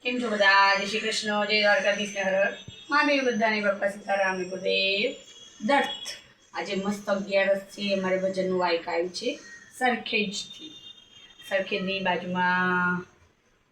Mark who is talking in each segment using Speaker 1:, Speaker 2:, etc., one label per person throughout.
Speaker 1: કેમ છો બધા? જય શ્રી કૃષ્ણ, જય દ્વારકાધીશ ને હર હર મહાદેવ. બધાને બાપા સીતારામ ને ગુરુદેવ દત્ત. આજે મસ્ત 11 થી અમારે ભજનનું વાયક આવ્યું છે સરખેજથી. સરખેજની બાજુમાં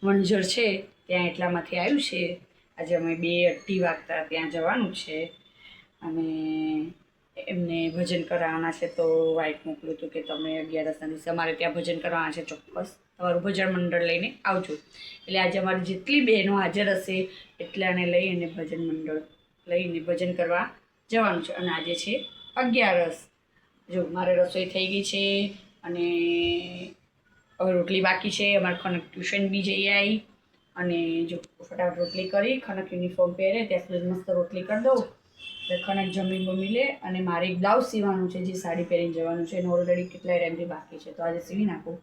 Speaker 1: વણઝર છે ત્યાં એટલામાંથી આવ્યું છે. આજે અમે 2:30 વાગતા ત્યાં જવાનું છે અને એમને ભજન કરાવવાના છે. તો વાઇક મોકલ્યું હતું કે તમે 11ના દિવસે અમારે ત્યાં ભજન કરવાના છે, ચોક્કસ તમારું ભજન મંડળ લઈને આવજો. એટલે આજે અમારી જેટલી બહેનો હાજર હશે એટલાને લઈ અને ભજન મંડળ લઈને ભજન કરવા જવાનું છે. અને આજે છે 11. જો મારે રસોઈ થઈ ગઈ છે અને હવે રોટલી બાકી છે. અમારે ખનક ટ્યુશન બી જઈ આવી અને જો ફટાફટ રોટલી કરી, ખનક યુનિફોર્મ પહેરે ત્યાં સુધી મસ્ત રોટલી કરી દઉં એટલે ખનક જમી લે. અને મારે એક બ્લાઉઝ સીવાનું છે, જે સાડી પહેરીને જવાનું છે અને ઓલરેડી કેટલાય ટાઈમથી બાકી છે, તો આજે સીવી નાખું.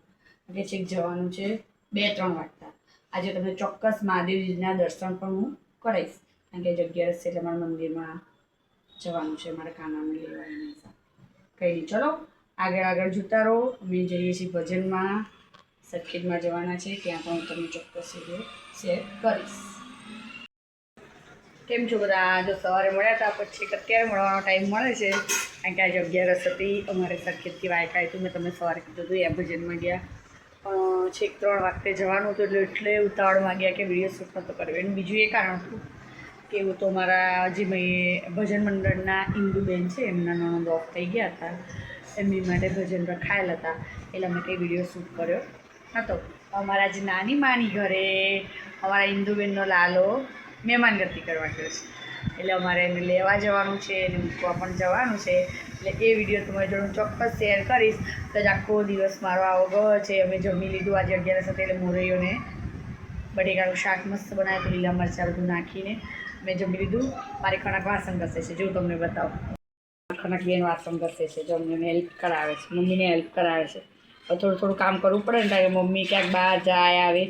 Speaker 1: એટલે છેક જવાનું છે 2-3 વાગતા. આજે તમને ચોક્કસ મહાદેવજીના દર્શન પણ હું કરાવીશ, કારણ કે 11 છે એટલે મારા મંદિરમાં જવાનું છે, મારા કાનાને લેવાની સાથે. કંઈ નહીં, ચલો આગળ જોતા રહો. અમે જઈએ છીએ ભજનમાં, સરખેજમાં જવાના છે, ત્યાં પણ હું તમને ચોક્કસ વિડીયો શેર કરીશ. કેમ છો બધા? જો સવારે મળ્યા હતા, પછી અત્યારે મળવાનો ટાઈમ મળે છે, કારણ કે આજે 11 હતી. અમારે સરખેજથી વાયકા હતું, મેં તમને સવારે કીધું હતું. એ ભજનમાં ગયા પણ છેક 3 વાગતે જવાનું હતું, એટલે ઉતાવળમાં ગયા કે વિડીયો શૂટ નહોતો કર્યો. એનું બીજું એ કારણ હતું કે એવું તો મારા જે ભજન મંડળના ઇન્દુબેન છે, એમના નણંદ ઓફ થઈ ગયા હતા, એમની માટે ભજન રખાયેલ હતા, એટલે અમે કંઈ વિડીયો શૂટ કર્યો નહોતો. અમારા જે નાની માની ઘરે અમારા ઇન્દુબેનનો લાલો મહેમાનગતિ કરવા ગયો છે, એટલે અમારે એને લેવા જવાનું છે, એને મૂકવા પણ જવાનું છે. એટલે એ વિડીયો તમારી જોડે હું ચોક્કસ શેર કરીશ. તો જ આખો દિવસ મારો આવો ગયો છે. અમે જમી લીધું આજે 11 હતી, એટલે મોરૈયોને બટેકાનું શાક મસ્ત બનાવ્યું, લીલા મરચાં બધું નાખીને મેં જમી લીધું. મારી ખનક વાસણ ઘસે છે, જો તમને બતાવું. ખનક બેન વાસણ ઘસે છે, જો મને હેલ્પ કરાવે છે, મમ્મીને હેલ્પ કરાવે છે. થોડું કામ કરવું પડે ને, કારણ કે મમ્મી ક્યાંક બહાર જાય આવે.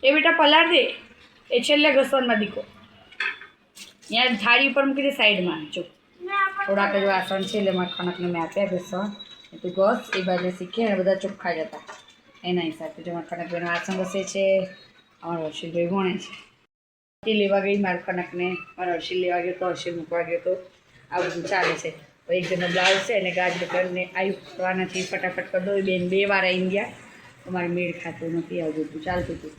Speaker 1: એ બેટા પલાર દે, એ છેલ્લે ઘસવામાં દીકો. ત્યાં થાળી ઉપર મૂકી દે સાઈડમાં. જો થોડાક જ વાસણ છે, એટલે મારા ખનકને મેં આપ્યા ઘસવા. તું ઘસ, એ બાજુ શીખે અને બધા ચોખ્ખા જ હતા એના હિસાબે. જો મારા ખનક બેન વાસણ ઘસે છે, અમારા હર્ષિલભાઈ ભણે છે. તે લેવા ગઈ મારા ખનકને, મારા હર્ષિલ લેવા ગયો તો હર્ષિલ મૂકવા ગયો તો. આ બધું ચાલે છે. એક જણનો બ્લાઉઝ છે અને ગાજ બટરને આવ્યું કરવાના છે, ફટાફટ કરી દો. બેન 2 વાર આવી ગયા, અમારે મેળ ખાતું નથી, આવું બધું ચાલતું હતું.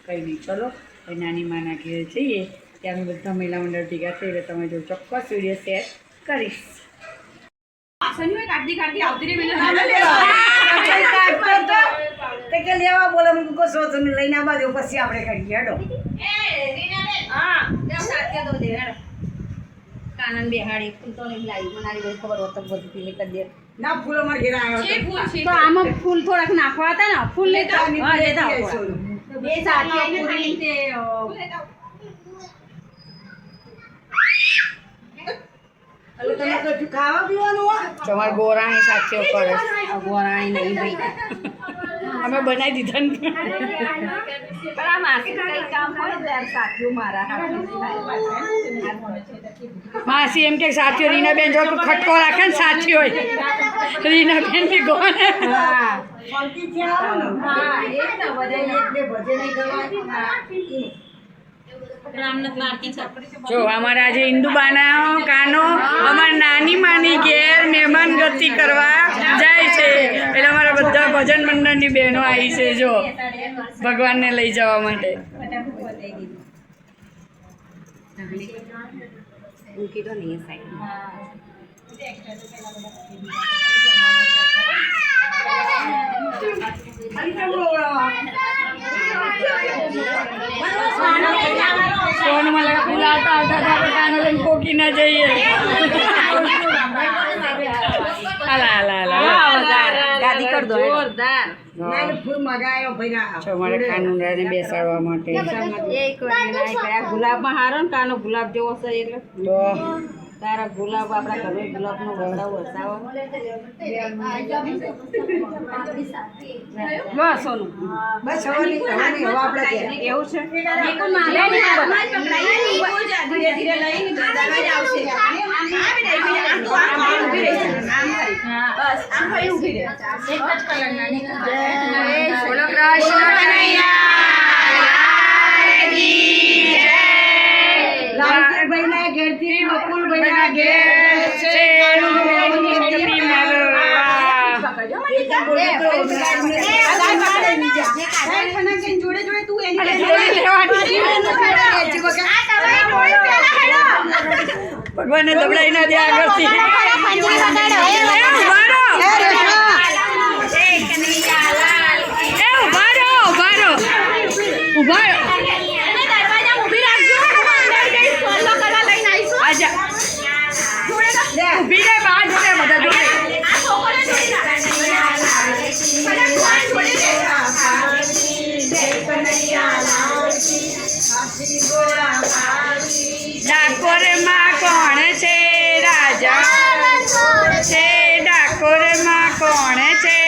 Speaker 1: કંઈ નહીં, ચલો એ નાની માના ઘેર જઈએ, ત્યાં અમે બધા મહિલા મંડળ ભેગા થઈ, એટલે તમે જો ચોક્કસ વિડીયો શેર કરીશ.
Speaker 2: લેવા બોલે મૂકો છો તમે લઈને આવવા દો, પછી આપણે કરીએ. હેડો
Speaker 1: કાનન બેહાડી ફૂલ તો નહીં લાવી, મને બહુ ખબર હોત બધી પીલી કરી દે.
Speaker 2: ના ફૂલ અમારે ઘેર આવ્યો
Speaker 1: તો આમાં ફૂલ થોડાક નાખવા હતા ને, ફૂલ લેતા બે સાથીઓ પૂરી તે
Speaker 2: તમે તો ખાવા પીવાનું હોય.
Speaker 1: તમારે ગોરાણી સાથીઓ કરે. ગોરાણી નહીં ભાઈ, અમે બનાવી દીધા ને. પણ આ માસી કંઈ કામ હોય ત્યારે સાથીઓ મારા માસી એમ કે સાથીઓ રીનાબેન જો ખટકો રાખે ને સાથીઓ રીનાબેન બી ગોને. હા જો અમારા આજે ઇન્દુબાના કાનો અમારા નાની માની ઘેર મહેમાન ગતિ કરવા જાય છે, એટલે અમારા બધા ભજન મંડળની બહેનો આવી છે, જો ભગવાનને લઈ જવા માટે. ફોનમાં લગા ફૂલાતા આવતા કાનો લઈને કોકી ના જઈએ. ગાદી કર દો. જોરદાર
Speaker 2: ફૂલ મજા આવ્યો ભાઈ.
Speaker 1: અમારે કાનુડાને બેસાડવા માટે ગુલાબમાં હારો ને કાનો ગુલાબ જેવો છે, એટલે તારા ગુલાબ આપણા ઘરે ગુલાબનો બતાવો હસાવો. બસ સોનું
Speaker 2: બસ હવાની હવા આપણે
Speaker 1: એવું છે. ધીરે ધીરે લઈને આવશે. એક જ કલરના. બોલો કૃષ્ણ કનૈયા. ઘેર છે મુક્તિ મળવા.
Speaker 2: જોડે જોડે તું એની
Speaker 1: અને જોડી લેવાની. ભગવાનને દબડાઈ ના દે આગળથી. ડાકોરમાં કોણ છે રાજા છે? ડાકોરમાં કોણ છે?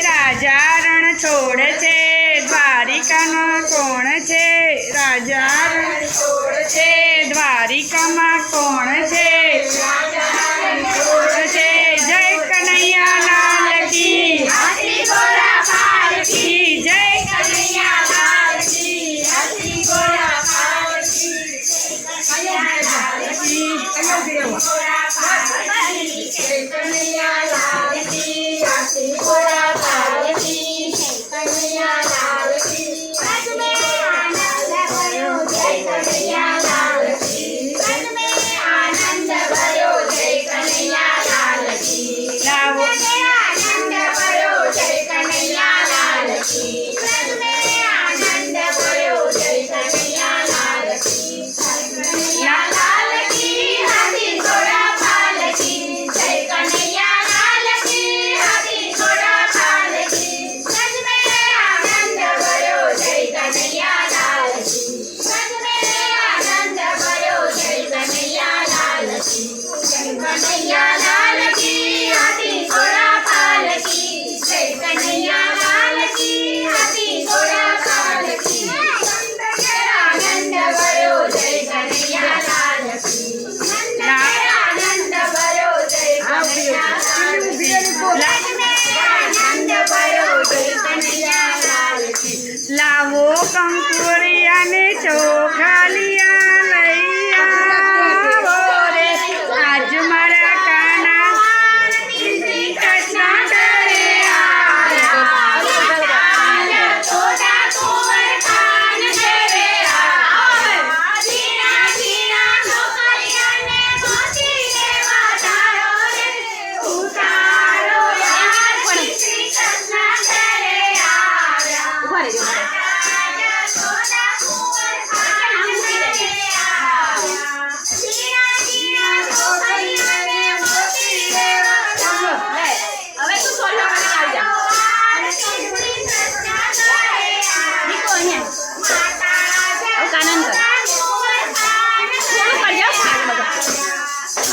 Speaker 1: રાજા રણ છોડ છે. દ્વારિકામાં કોણ છે? રાજા રણ છોડ છે. દ્વારિકામાં કોણ છે? જય કનૈયા લાલ કી જય કનૈયા લાલ કી. લાવો કંકુરિયા ને ચોખાલિયા લઈ આવો રે. આજ મારા કાના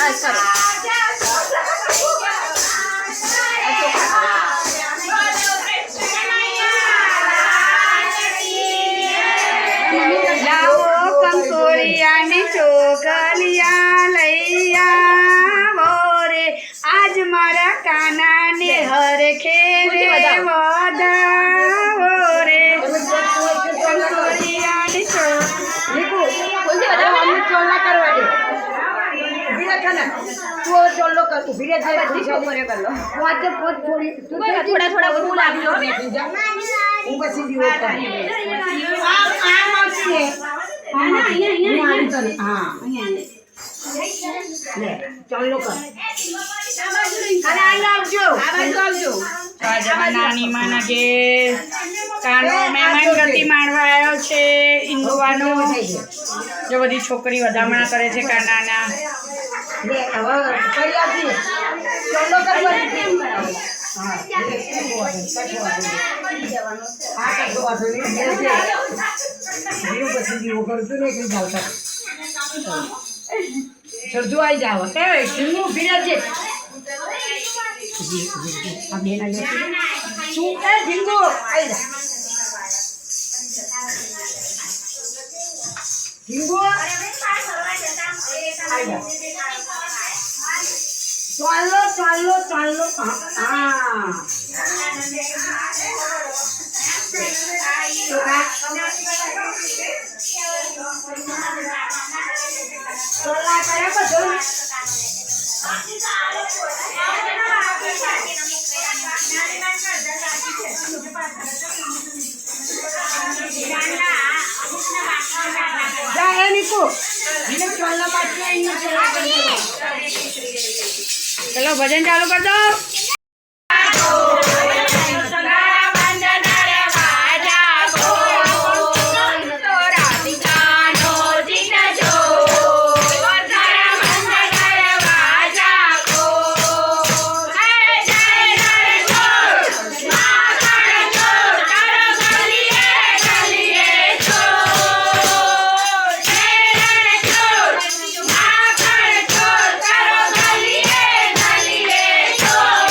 Speaker 1: કૃષ્ણ ઘરે કંકોરિયાની ચોગલિયા લઈ આવો રે. આજ મારા કાનાને હરખે રે વધાવો રે. કંકોરિયાની નાની માના ઘેર કાનો મહેમાન ગતિ માણવા આવ્યો છે. ઇન્દુવાનો જો બધી છોકરી વધામણા કરે છે કાનાના.
Speaker 2: સરજુ આવી જાવ કેવાય શીંગું ભીડે છે આ બેન આવી શું એ ઝીંગો આવી જા ઝીંગો આવી જા ચાલો ચાલો હા સોલા કરે બધું. જા એ નીકુ એને સોલા પાછી આવીને સોલા કરી દો.
Speaker 1: ચલો ભજન ચાલુ કર દો.
Speaker 3: Oh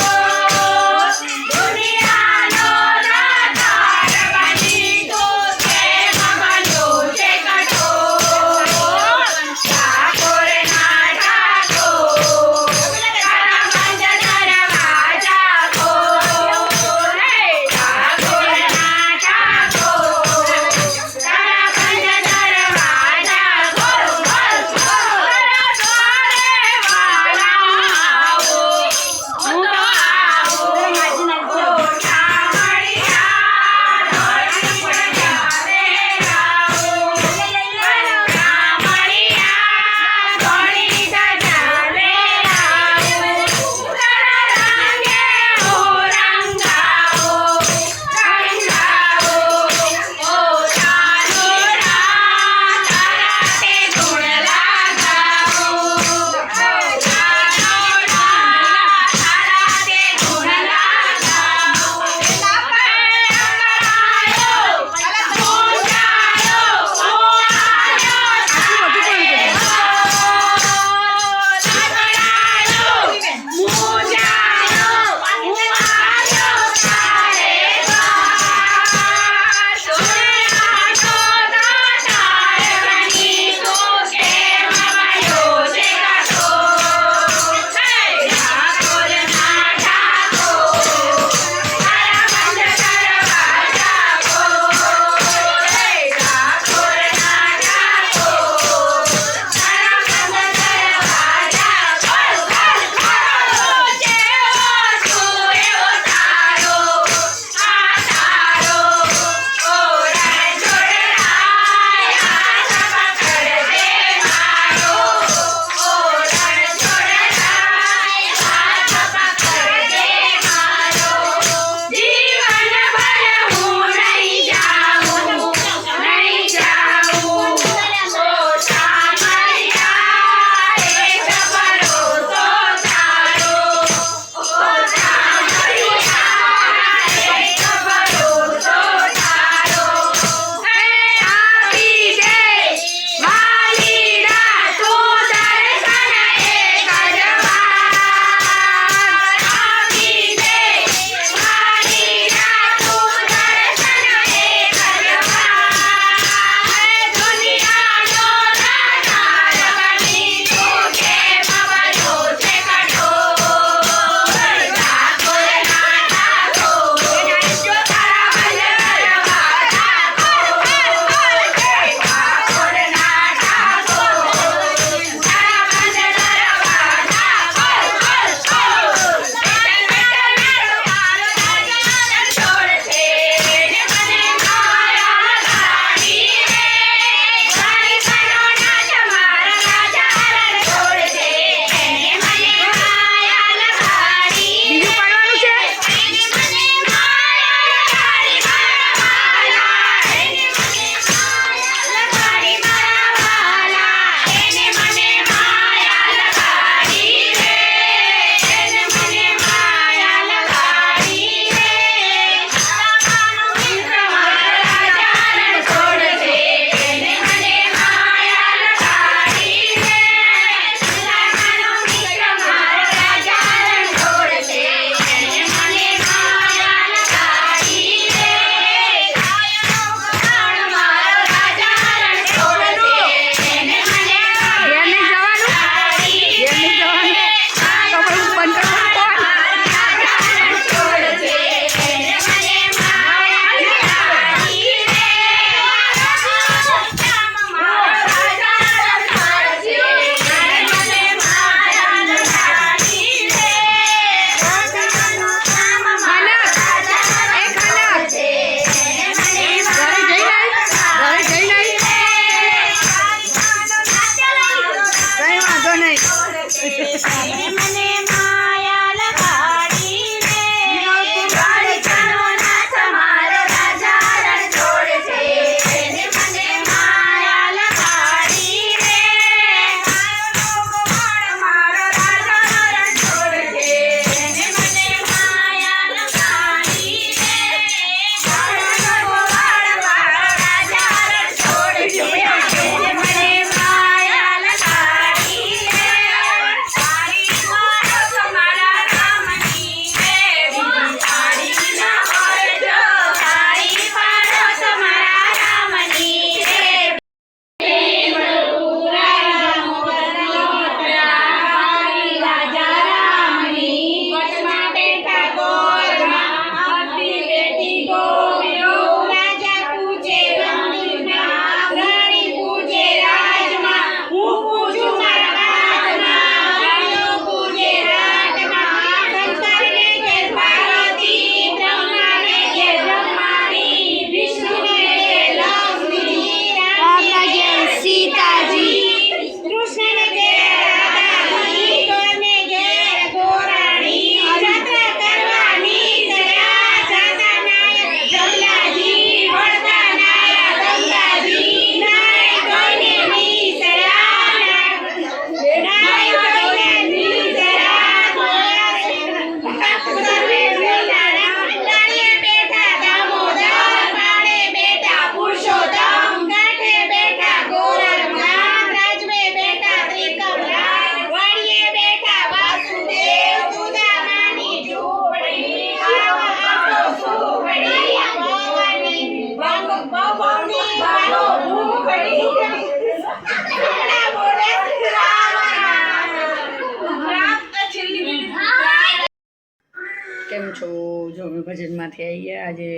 Speaker 1: છો? જો અમે ભજનમાંથી આવી ગયા. આજે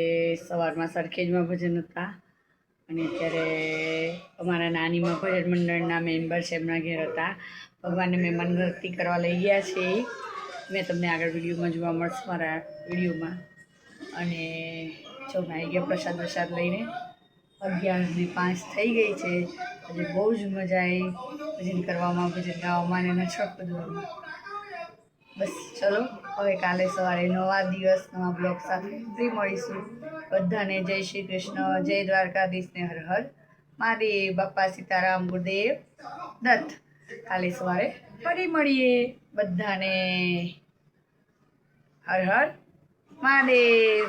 Speaker 1: સવારમાં સરખેજમાં ભજન હતા અને અત્યારે અમારા નાનીમાં ભજન મંડળના મેમ્બર છે એમના ઘેર હતા. ભગવાનને મહેમાન ગતિ કરવા લઈ ગયા છે. મેં તમને આગળ વિડીયોમાં જોવા મળશે મારા વિડીયોમાં. અને જો મેં આવી ગયા પ્રસાદ લઈને. 11:05 થઈ ગઈ છે. આજે બહુ જ મજા આવી ભજન કરવામાં, ભજન ગાવામાં અને નચક બધું. બસ ચલો હવે કાલે સવારે નવા દિવસ નવા બ્લોગ સાથે ફરી મળીશું. બધાને જય શ્રી કૃષ્ણ, જય દ્વારકાધીશ ને હર હર મહાદેવ. બાપા સીતારામ, ગુરુદેવ દત્ત. કાલે સવારે ફરી મળીએ. બધાને હર હર મહાદેવ.